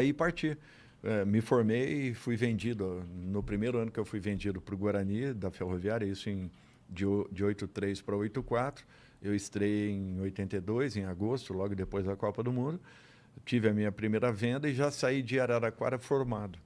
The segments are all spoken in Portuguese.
Aí parti. Me formei e fui vendido. No primeiro ano que eu fui vendido para o Guarani, da Ferroviária, isso de 83 para 84. Eu estreiei em 82, em agosto, logo depois da Copa do Mundo. Tive a minha primeira venda e já saí de Araraquara formado.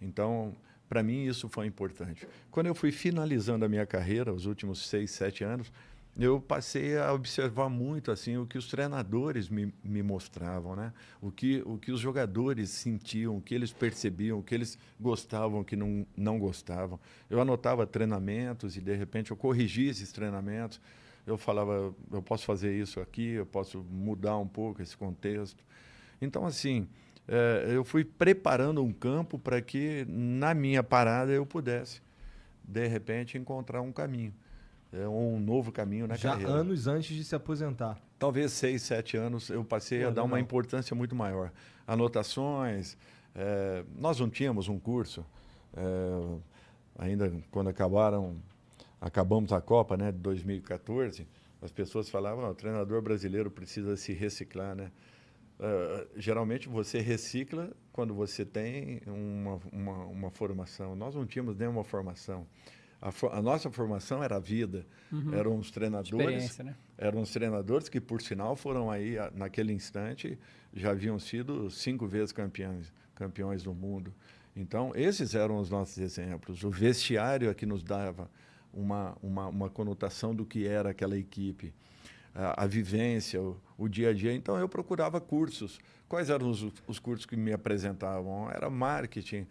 Então, para mim, isso foi importante. Quando eu fui finalizando a minha carreira, os últimos 6, 7 anos, eu passei a observar muito assim o que os treinadores me mostravam, né? O que os jogadores sentiam, o que eles percebiam, o que eles gostavam, o que não gostavam. Eu anotava treinamentos e, de repente, eu corrigia esses treinamentos. Eu falava, eu posso fazer isso aqui, eu posso mudar um pouco esse contexto. Então, assim, eu fui preparando um campo para que, na minha parada, eu pudesse, de repente, encontrar um caminho, um novo caminho na Já carreira. anos antes de se aposentar. Talvez 6, 7 anos eu passei a dar uma importância muito maior. Anotações, nós não tínhamos um curso, ainda quando acabamos a Copa, né, de 2014, as pessoas falavam, o treinador brasileiro precisa se reciclar, né? Geralmente você recicla quando você tem uma formação. Nós não tínhamos nenhuma formação. A nossa formação era a vida. Eram os treinadores, Experiência, né? eram os treinadores que, por sinal, foram aí, naquele instante, já haviam sido 5 vezes campeões do mundo. Então, esses eram os nossos exemplos. O vestiário é que nos dava uma conotação do que era aquela equipe. A vivência, o dia a dia. Então, eu procurava cursos. Quais eram os cursos que me apresentavam? Era marketing,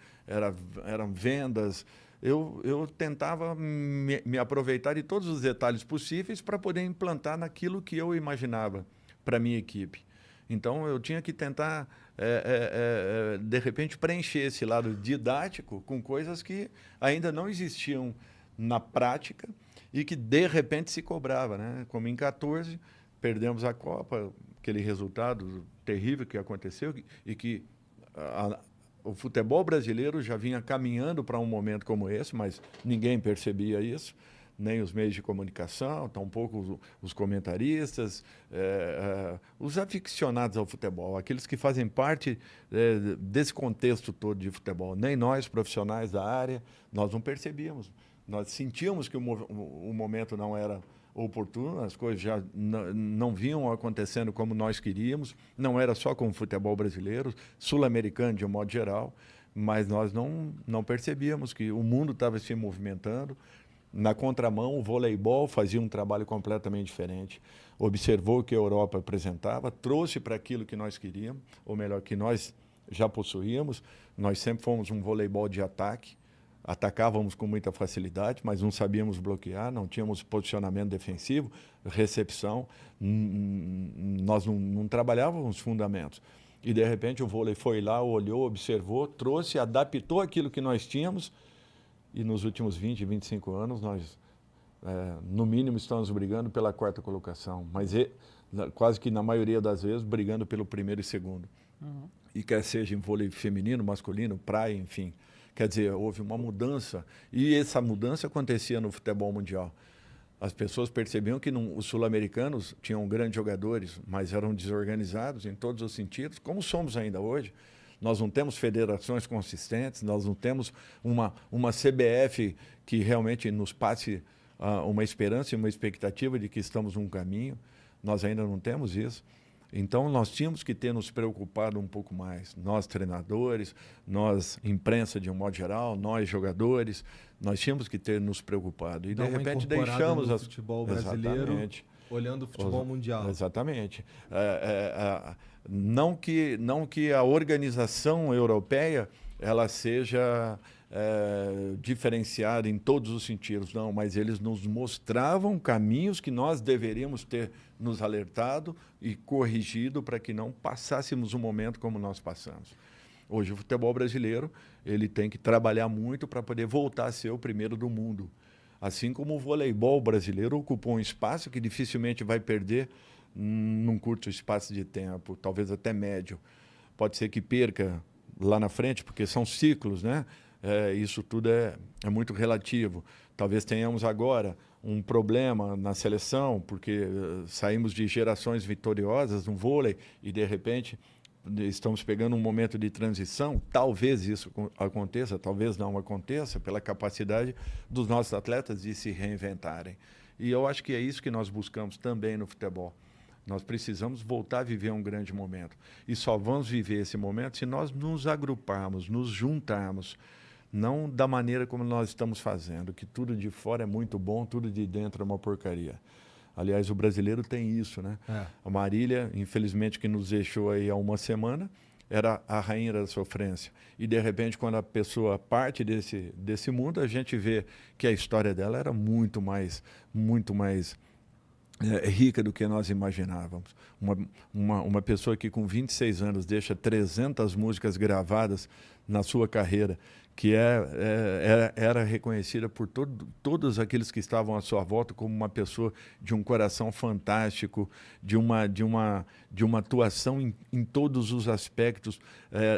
eram vendas. Eu tentava me aproveitar de todos os detalhes possíveis para poder implantar naquilo que eu imaginava para a minha equipe. Então, eu tinha que tentar, de repente, preencher esse lado didático com coisas que ainda não existiam na prática e que, de repente, se cobrava, né? Como em 14, perdemos a Copa, aquele resultado terrível que aconteceu e que o futebol brasileiro já vinha caminhando para um momento como esse, mas ninguém percebia isso, nem os meios de comunicação, tampouco os comentaristas, os aficionados ao futebol, aqueles que fazem parte desse contexto todo de futebol. Nem nós, profissionais da área, nós não percebíamos. Nós sentíamos que o momento não era oportuno, as coisas já não vinham acontecendo como nós queríamos, não era só com o futebol brasileiro, sul-americano de um modo geral, mas nós não percebíamos que o mundo estava se movimentando. Na contramão, o voleibol fazia um trabalho completamente diferente, observou o que a Europa apresentava, trouxe para aquilo que nós queríamos, ou melhor, que nós já possuíamos. Nós sempre fomos um voleibol de ataque, atacávamos com muita facilidade, mas não sabíamos bloquear, não tínhamos posicionamento defensivo, recepção, nós não trabalhávamos os fundamentos. E, de repente, o vôlei foi lá, olhou, observou, trouxe, adaptou aquilo que nós tínhamos e, nos últimos 20, 25 anos, nós, no mínimo, estamos brigando pela 4ª colocação, mas quase que, na maioria das vezes, brigando pelo 1º e 2º. E quer seja em vôlei feminino, masculino, praia, enfim. Quer dizer, houve uma mudança, e essa mudança acontecia no futebol mundial. As pessoas percebiam que os sul-americanos tinham grandes jogadores, mas eram desorganizados em todos os sentidos, como somos ainda hoje. Nós não temos federações consistentes, nós não temos uma CBF que realmente nos passe uma esperança e uma expectativa de que estamos num caminho. Nós ainda não temos isso. Então, nós tínhamos que ter nos preocupado um pouco mais. Nós, treinadores, nós, imprensa de um modo geral, nós, jogadores, nós tínhamos que ter nos preocupado. E, de repente, deixamos o futebol brasileiro, exatamente, olhando o futebol mundial. Exatamente. Não que a organização europeia ela seja diferenciada em todos os sentidos, não, mas eles nos mostravam caminhos que nós deveríamos ter nos alertado e corrigido para que não passássemos um momento como nós passamos. Hoje o futebol brasileiro ele tem que trabalhar muito para poder voltar a ser o primeiro do mundo. Assim como o voleibol brasileiro ocupou um espaço que dificilmente vai perder num curto espaço de tempo, talvez até médio. Pode ser que perca lá na frente, porque são ciclos, né? Isso tudo é muito relativo. Talvez tenhamos agora um problema na seleção, porque saímos de gerações vitoriosas no vôlei e, de repente, estamos pegando um momento de transição, talvez isso aconteça, talvez não aconteça, pela capacidade dos nossos atletas de se reinventarem. E eu acho que é isso que nós buscamos também no futebol. Nós precisamos voltar a viver um grande momento. E só vamos viver esse momento se nós nos agruparmos, nos juntarmos, não da maneira como nós estamos fazendo, que tudo de fora é muito bom, tudo de dentro é uma porcaria. Aliás, o brasileiro tem isso, né? A Marília, infelizmente, que nos deixou aí há uma semana, era a rainha da sofrência. E, de repente, quando a pessoa parte desse mundo, a gente vê que a história dela era muito mais rica do que nós imaginávamos. Uma pessoa que com 26 anos deixa 300 músicas gravadas na sua carreira, que era reconhecida por todos aqueles que estavam à sua volta como uma pessoa de um coração fantástico, de uma atuação em todos os aspectos,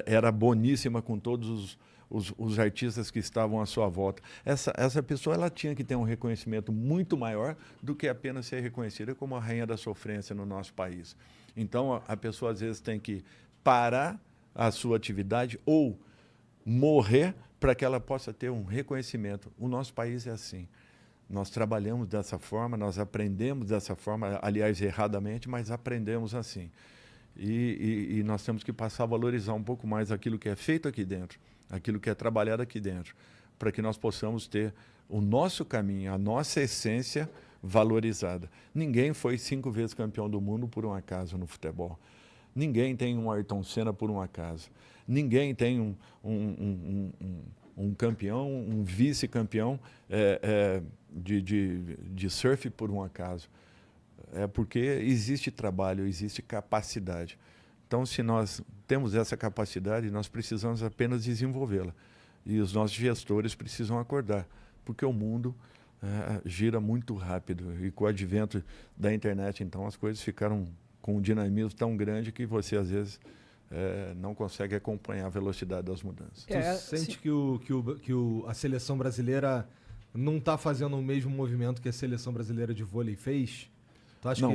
era boníssima com todos os artistas que estavam à sua volta. Essa pessoa ela tinha que ter um reconhecimento muito maior do que apenas ser reconhecida como a rainha da sofrência no nosso país. Então, a pessoa às vezes tem que parar a sua atividade ou morrer para que ela possa ter um reconhecimento. O nosso país é assim. Nós trabalhamos dessa forma, nós aprendemos dessa forma, aliás, erradamente, mas aprendemos assim. E nós temos que passar a valorizar um pouco mais aquilo que é feito aqui dentro, aquilo que é trabalhado aqui dentro, para que nós possamos ter o nosso caminho, a nossa essência valorizada. Ninguém foi 5 vezes campeão do mundo por um acaso no futebol. Ninguém tem um Ayrton Senna por um acaso. Ninguém tem um campeão, um vice-campeão de surf por um acaso. É porque existe trabalho, existe capacidade. Então, se nós temos essa capacidade, nós precisamos apenas desenvolvê-la. E os nossos gestores precisam acordar, porque o mundo gira muito rápido. E com o advento da internet, então, as coisas ficaram com um dinamismo tão grande que você, às vezes, não consegue acompanhar a velocidade das mudanças. Tu sente que a seleção brasileira não está fazendo o mesmo movimento que a seleção brasileira de vôlei fez? Tu acha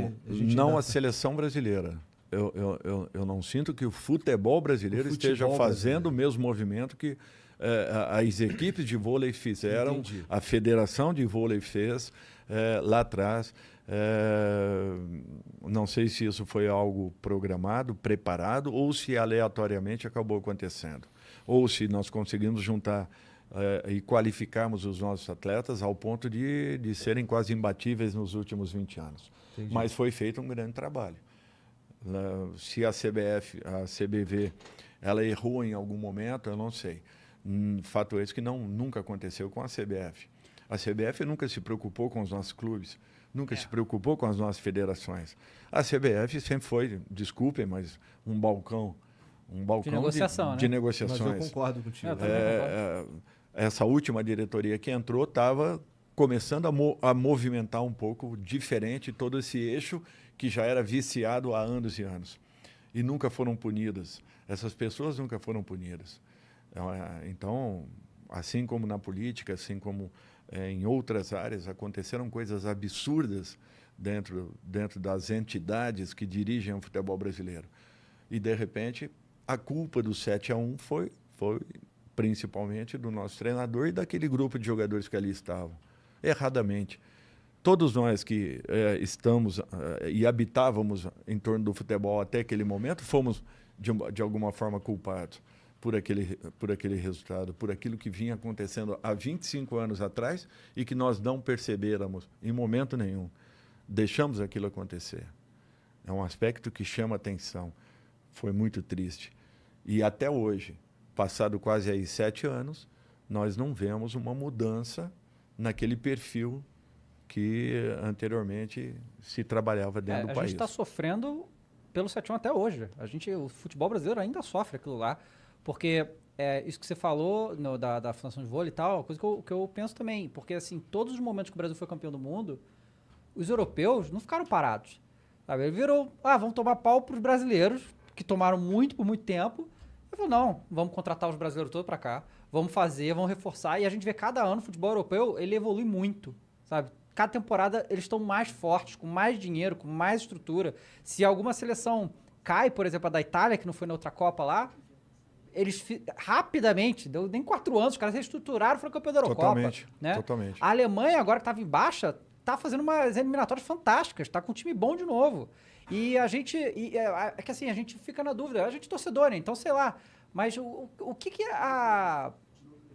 a seleção brasileira. Eu não sinto que o futebol brasileiro esteja fazendo o mesmo movimento que as equipes de vôlei fizeram, entendi. A federação de vôlei fez lá atrás. Não sei se isso foi algo programado, preparado, ou se aleatoriamente acabou acontecendo. Ou se nós conseguimos juntar e qualificarmos os nossos atletas ao ponto de serem quase imbatíveis nos últimos 20 anos. Entendi. Mas foi feito um grande trabalho. Se a CBF, a CBV, ela errou em algum momento, eu não sei. Fato é esse que nunca aconteceu com a CBF. A CBF nunca se preocupou com os nossos clubes, nunca se preocupou com as nossas federações. A CBF sempre foi, desculpem, mas um balcão de negociação, de negociações. Mas eu concordo contigo. Essa última diretoria que entrou estava começando a movimentar um pouco diferente todo esse eixo que já era viciado há anos e anos. E nunca foram punidas. Essas pessoas nunca foram punidas. Então, assim como na política, assim como em outras áreas, aconteceram coisas absurdas dentro das entidades que dirigem o futebol brasileiro. E, de repente, a culpa do 7-1 foi principalmente do nosso treinador e daquele grupo de jogadores que ali estavam. Erradamente. Todos nós que estamos e habitávamos em torno do futebol até aquele momento, fomos, de alguma forma, culpados por aquele resultado, por aquilo que vinha acontecendo há 25 anos atrás e que nós não percebêramos em momento nenhum. Deixamos aquilo acontecer. É um aspecto que chama atenção. Foi muito triste. E até hoje, passado quase aí 7 anos, nós não vemos uma mudança naquele perfil que anteriormente se trabalhava dentro do país. A gente está sofrendo pelo 7-1 até hoje. O futebol brasileiro ainda sofre aquilo lá. Porque isso que você falou da Fundação de Vôlei e tal, coisa que eu penso também. Porque, assim, todos os momentos que o Brasil foi campeão do mundo, os europeus não ficaram parados. Sabe? Ele virou, vamos tomar pau para os brasileiros, que tomaram muito por muito tempo. Eu falei, não, vamos contratar os brasileiros todos para cá, vamos reforçar. E a gente vê cada ano o futebol europeu, ele evolui muito, sabe? Cada temporada eles estão mais fortes, com mais dinheiro, com mais estrutura. Se alguma seleção cai, por exemplo, a da Itália, que não foi na outra Copa lá, eles rapidamente, deu nem 4 anos, os caras reestruturaram e foram campeão da Eurocopa. Totalmente, Né? totalmente. A Alemanha, agora que estava em baixa, tá fazendo umas eliminatórias fantásticas, tá com um time bom de novo. E a gente, é que assim, a gente fica na dúvida, a gente é torcedor, né? Então, sei lá, mas o que a...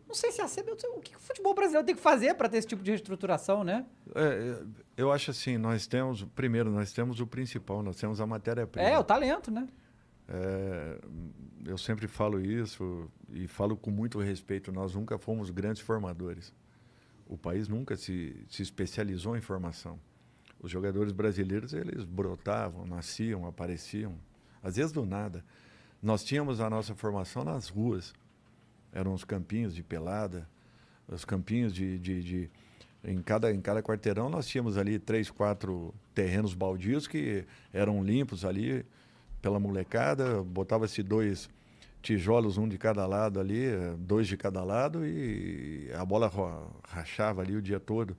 Não sei se a CBF, o que o futebol brasileiro tem que fazer para ter esse tipo de reestruturação, né? Eu acho assim, nós temos o principal, nós temos a matéria-prima. O talento, né? Eu sempre falo isso e falo com muito respeito, nós nunca fomos grandes formadores. O país nunca se especializou em formação. Os jogadores brasileiros, eles brotavam, nasciam, apareciam, às vezes do nada. Nós tínhamos a nossa formação nas ruas. Eram os campinhos de pelada, os campinhos em cada quarteirão nós tínhamos ali 3, 4 terrenos baldios que eram limpos ali pela molecada, botava-se 2 tijolos, um de cada lado ali, 2 de cada lado e a bola rachava ali o dia todo.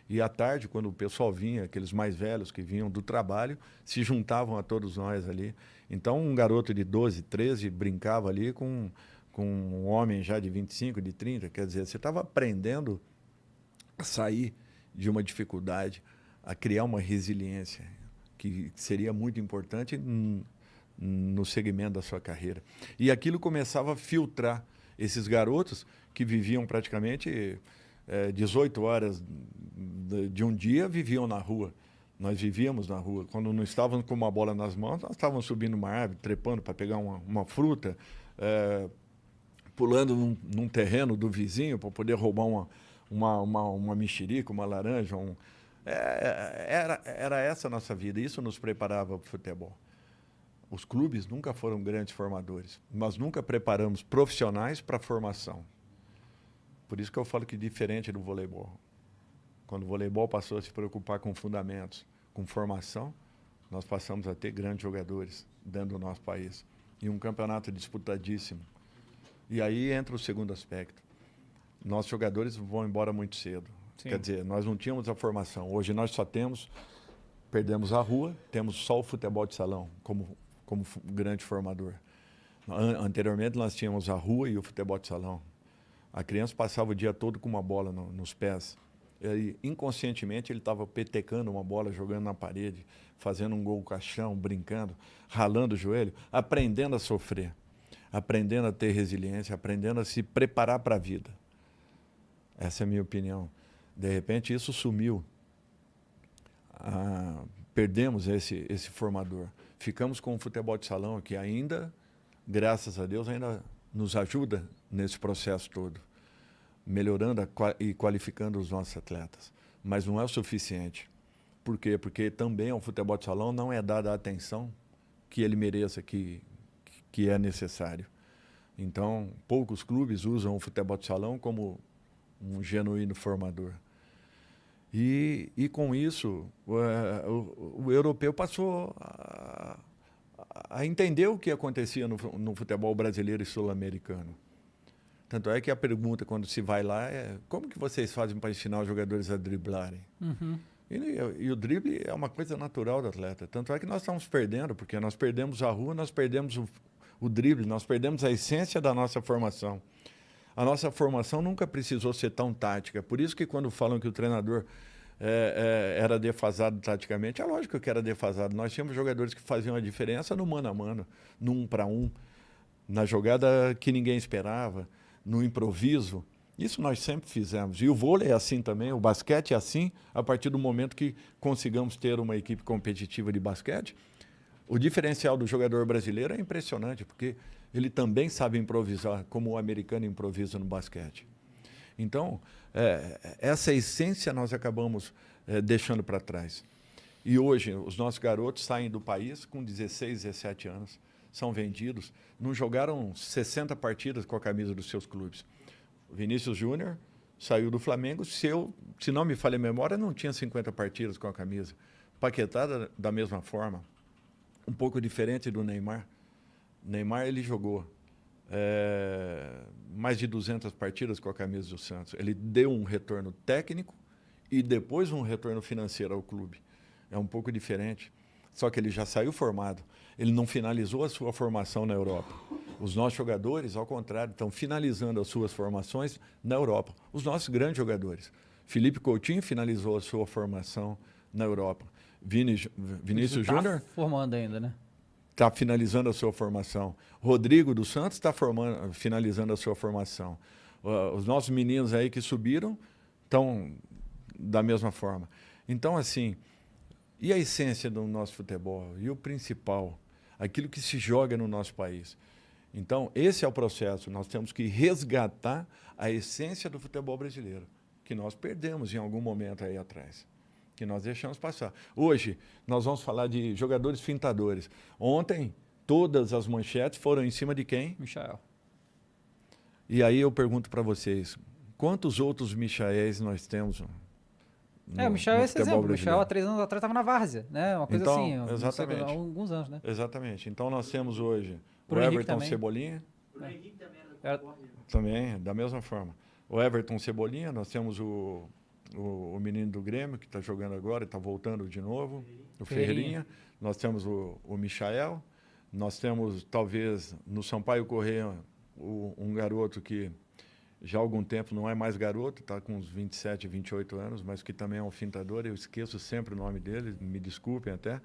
E à tarde, quando o pessoal vinha, aqueles mais velhos que vinham do trabalho, se juntavam a todos nós ali. Então um garoto de 12, 13 brincava ali com um homem já de 25, de 30, quer dizer, você estava aprendendo a sair de uma dificuldade, a criar uma resiliência, que seria muito importante no segmento da sua carreira. E aquilo começava a filtrar esses garotos que viviam praticamente 18 horas de um dia, viviam na rua. Nós vivíamos na rua. Quando não estávamos com uma bola nas mãos, nós estávamos subindo uma árvore, trepando para pegar uma fruta, pulando num terreno do vizinho para poder roubar uma mexerica, uma laranja. Era essa a nossa vida. Isso nos preparava para o futebol. Os clubes nunca foram grandes formadores. Nós nunca preparamos profissionais para a formação. Por isso que eu falo que diferente do voleibol. Quando o voleibol passou a se preocupar com fundamentos, com formação, nós passamos a ter grandes jogadores dentro do nosso país. E um campeonato disputadíssimo. E aí entra o segundo aspecto. Nossos jogadores vão embora muito cedo. Sim. Quer dizer, nós não tínhamos a formação. Hoje nós perdemos a rua, temos só o futebol de salão como grande formador. Anteriormente nós tínhamos a rua e o futebol de salão. A criança passava o dia todo com uma bola nos pés. E, inconscientemente ele estava petecando uma bola, jogando na parede, fazendo um gol caixão, brincando, ralando o joelho, aprendendo a sofrer, aprendendo a ter resiliência, aprendendo a se preparar para a vida. Essa é a minha opinião. De repente isso sumiu. Perdemos esse formador. Ficamos com o futebol de salão que ainda, graças a Deus, ainda nos ajuda nesse processo todo, melhorando e qualificando os nossos atletas. Mas não é o suficiente. Por quê? Porque também ao futebol de salão não é dada a atenção que ele mereça, que é necessário. Então, poucos clubes usam o futebol de salão como um genuíno formador. E com isso, o europeu passou a entender o que acontecia no futebol brasileiro e sul-americano. Tanto é que a pergunta, quando se vai lá, é como que vocês fazem para ensinar os jogadores a driblarem? Uhum. E o drible é uma coisa natural do atleta. Tanto é que nós estamos perdendo, porque nós perdemos a rua, nós perdemos o drible, nós perdemos a essência da nossa formação. A nossa formação nunca precisou ser tão tática. Por isso que quando falam que o treinador era defasado taticamente, é lógico que era defasado. Nós tínhamos jogadores que faziam a diferença no mano a mano, no 1 para 1, na jogada que ninguém esperava, no improviso. Isso nós sempre fizemos. E o vôlei é assim também, o basquete é assim, a partir do momento que consigamos ter uma equipe competitiva de basquete. O diferencial do jogador brasileiro é impressionante, porque ele também sabe improvisar, como o americano improvisa no basquete. Então, essa essência nós acabamos deixando para trás. E hoje, os nossos garotos saem do país com 16, 17 anos, são vendidos, não jogaram 60 partidas com a camisa dos seus clubes. O Vinícius Júnior saiu do Flamengo, se não me falha a memória, não tinha 50 partidas com a camisa. Paquetá da mesma forma, um pouco diferente do Neymar. Neymar, ele jogou mais de 200 partidas com a camisa do Santos. Ele deu um retorno técnico e depois um retorno financeiro ao clube. É um pouco diferente. Só que ele já saiu formado. Ele não finalizou a sua formação na Europa. Os nossos jogadores, ao contrário, estão finalizando as suas formações na Europa. Os nossos grandes jogadores. Felipe Coutinho finalizou a sua formação na Europa. Vinícius Júnior formando ainda, né? está finalizando a sua formação. Rodrigo dos Santos está finalizando a sua formação. Os nossos meninos aí que subiram estão da mesma forma. Então, assim, e a essência do nosso futebol? E o principal? Aquilo que se joga no nosso país. Então, esse é o processo. Nós temos que resgatar a essência do futebol brasileiro, que nós perdemos em algum momento aí atrás, que nós deixamos passar. Hoje, nós vamos falar de jogadores fintadores. Ontem, todas as manchetes foram em cima de quem? Michael. E aí eu pergunto para vocês, quantos outros Michaéis nós temos o Michael é esse exemplo. O Michael, há 3 anos atrás, estava na várzea, né? Uma coisa então, assim, exatamente. Há alguns anos, né? Exatamente. Então nós temos hoje o Henrique Everton também. Cebolinha. O Henrique também era do Concorre. Também, da mesma forma. O Everton Cebolinha, nós temos o menino do Grêmio, que está jogando agora, está voltando de novo, o Ferreirinha. Nós temos o Michael. Nós temos, talvez, no Sampaio Corrêa, um garoto que já há algum tempo não é mais garoto, está com uns 27, 28 anos, mas que também é um fintador. Eu esqueço sempre o nome dele, me desculpem até.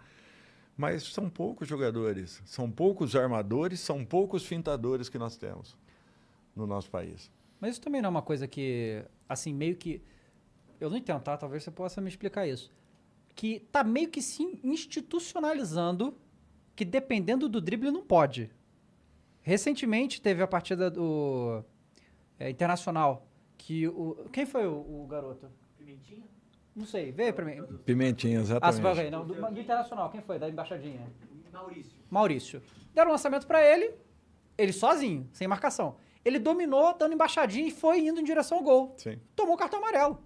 Mas são poucos jogadores, são poucos armadores, são poucos fintadores que nós temos no nosso país. Mas isso também não é uma coisa que, assim, meio que... Eu não entendo, tá? Talvez você possa me explicar isso. Que tá meio que se institucionalizando que dependendo do drible não pode. Recentemente teve a partida do Internacional, que quem foi o garoto? Pimentinha? Não sei, veio pra mim. Pimentinha, Ah, você exatamente. vai ver, não, do Internacional, quem foi? Da embaixadinha? Maurício. Maurício. Deram um lançamento pra ele sozinho, sem marcação. Ele dominou, dando embaixadinha e foi indo em direção ao gol. Sim. Tomou o cartão amarelo,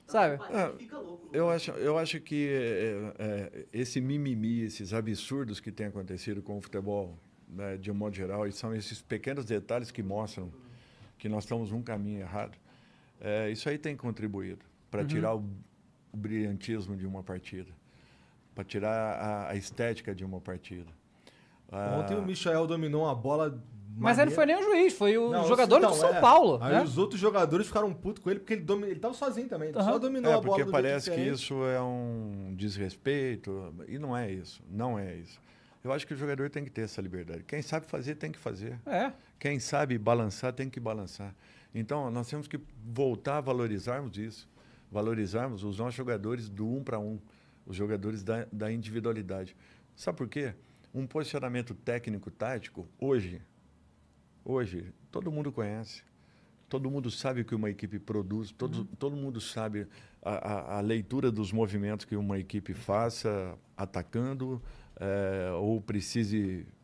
sabe? Fica louco. Eu acho que esse mimimi, esses absurdos que têm acontecido com o futebol, né, de um modo geral, e são esses pequenos detalhes que mostram que nós estamos num caminho errado, isso aí tem contribuído para tirar o brilhantismo de uma partida, para tirar a estética de uma partida. Ontem o Michael dominou uma bola... Mas ele não foi nem o juiz, foi o Não, jogador então, do São Paulo. Aí Né? os outros jogadores ficaram putos com ele porque ele tava sozinho também. Ele só dominou a bola Porque do parece jeito que diferente. isso é um desrespeito, e não é isso, não é isso. Eu acho que o jogador tem que ter essa liberdade. Quem sabe fazer, tem que fazer. Quem sabe balançar, tem que balançar. Então, nós temos que voltar a valorizarmos isso, valorizarmos os nossos jogadores do 1 para 1, os jogadores da individualidade. Sabe por quê? Um posicionamento técnico-tático, hoje, todo mundo conhece. Todo mundo sabe o que uma equipe produz, todo mundo sabe a leitura dos movimentos que uma equipe faça, atacando, ou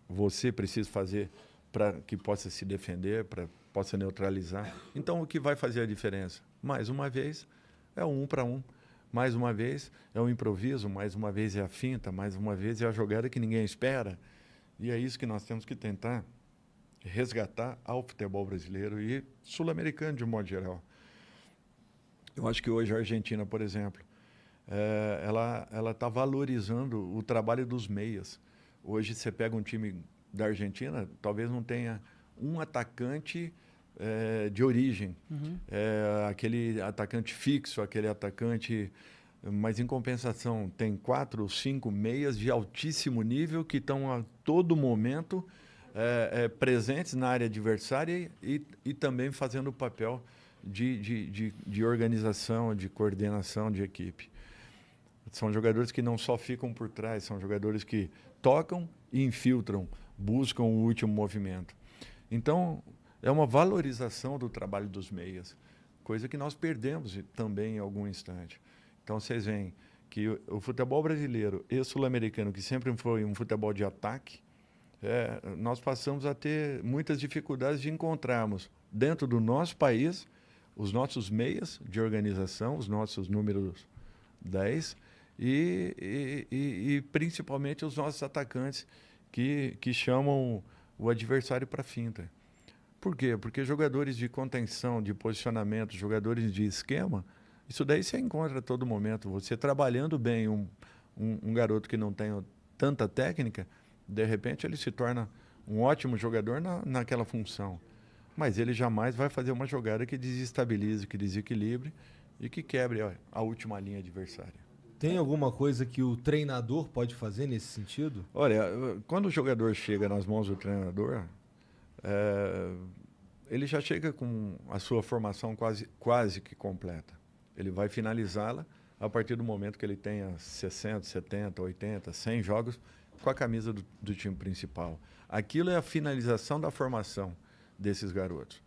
você precisa fazer para que possa se defender, para possa neutralizar. Então, o que vai fazer a diferença? Mais uma vez, é o 1 para 1. Mais uma vez, é o improviso, mais uma vez é a finta, mais uma vez é a jogada que ninguém espera. E é isso que nós temos que tentar resgatar ao futebol brasileiro e sul-americano de um modo geral. Eu acho que hoje a Argentina, por exemplo, ela está valorizando o trabalho dos meias. Hoje você pega um time da Argentina, talvez não tenha um atacante de origem, aquele atacante fixo, aquele atacante... Mas, em compensação, tem 4 ou 5 meias de altíssimo nível que estão a todo momento presentes na área adversária e também fazendo o papel de organização, de coordenação de equipe. São jogadores que não só ficam por trás, são jogadores que tocam e infiltram, buscam o último movimento. Então, é uma valorização do trabalho dos meias, coisa que nós perdemos também em algum instante. Então, vocês veem que o futebol brasileiro e sul-americano, que sempre foi um futebol de ataque, nós passamos a ter muitas dificuldades de encontrarmos dentro do nosso país os nossos meias de organização, os nossos números 10 e principalmente os nossos atacantes que chamam o adversário para finta. Por quê? Porque jogadores de contenção, de posicionamento, jogadores de esquema, isso daí você encontra a todo momento. Você trabalhando bem um garoto que não tem tanta técnica, de repente ele se torna um ótimo jogador naquela função. Mas ele jamais vai fazer uma jogada que desestabilize, que desequilibre e que quebre a última linha adversária. Tem alguma coisa que o treinador pode fazer nesse sentido? Olha, quando o jogador chega nas mãos do treinador, ele já chega com a sua formação quase que completa. Ele vai finalizá-la a partir do momento que ele tenha 60, 70, 80, 100 jogos com a camisa do time principal. Aquilo é a finalização da formação desses garotos.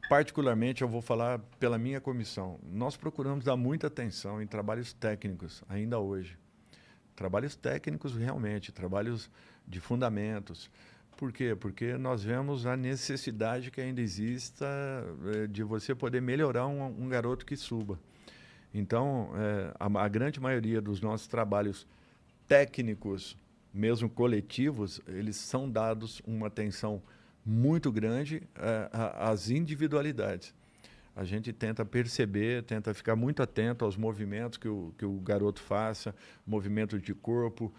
Particularmente, eu vou falar pela minha comissão. Nós procuramos dar muita atenção em trabalhos técnicos, ainda hoje. Trabalhos técnicos realmente, trabalhos de fundamentos. Por quê? Porque nós vemos a necessidade que ainda exista de você poder melhorar um garoto que suba. Então, a grande maioria dos nossos trabalhos técnicos, mesmo coletivos, eles são dados uma atenção muito grande às individualidades. A gente tenta perceber, tenta ficar muito atento aos movimentos que o garoto faça, movimento de corpo,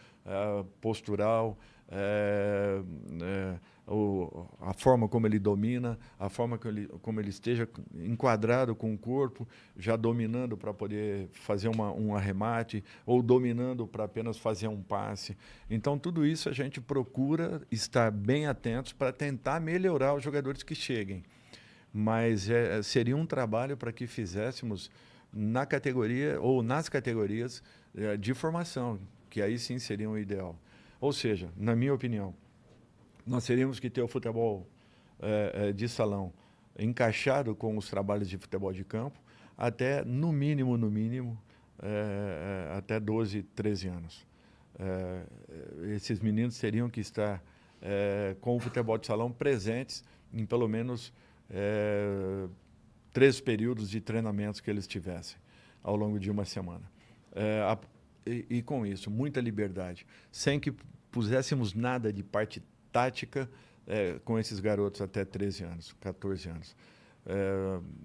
postural, a forma como ele domina, a forma como ele esteja enquadrado com o corpo, já dominando para poder fazer um arremate, ou dominando para apenas fazer um passe. Então, tudo isso a gente procura estar bem atentos para tentar melhorar os jogadores que cheguem. Mas seria um trabalho para que fizéssemos na categoria ou nas categorias de formação, que aí sim seria o ideal. Ou seja, na minha opinião, nós teríamos que ter o futebol de salão encaixado com os trabalhos de futebol de campo até, no mínimo, até 12, 13 anos. Esses meninos teriam que estar com o futebol de salão presentes em pelo menos 3 períodos de treinamentos que eles tivessem ao longo de uma semana. E com isso, muita liberdade, sem que puséssemos nada de parte tática com esses garotos até 13 anos, 14 anos.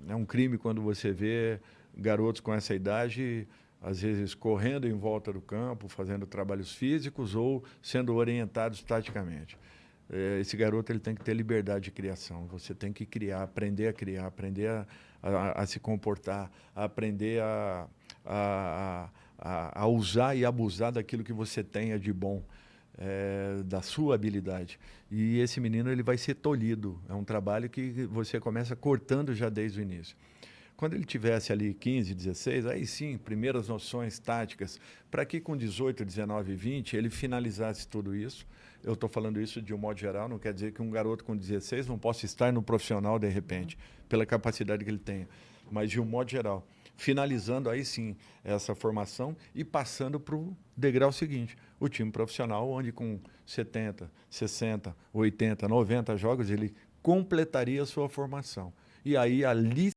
É um crime quando você vê garotos com essa idade, às vezes correndo em volta do campo, fazendo trabalhos físicos ou sendo orientados taticamente. Esse garoto ele tem que ter liberdade de criação. Você tem que aprender a criar, aprender a se comportar, aprender a usar e abusar daquilo que você tenha de bom, da sua habilidade. E esse menino ele vai ser tolhido. É um trabalho que você começa cortando já desde o início. Quando ele tivesse ali 15, 16, aí sim, primeiras noções táticas, para que com 18, 19, 20 ele finalizasse tudo isso. Eu estou falando isso de um modo geral, não quer dizer que um garoto com 16 não possa estar no profissional de repente, pela capacidade que ele tenha, mas de um modo geral, finalizando aí sim essa formação e passando para o degrau seguinte, o time profissional, onde com 70, 60, 80, 90 jogos ele completaria a sua formação. E aí ali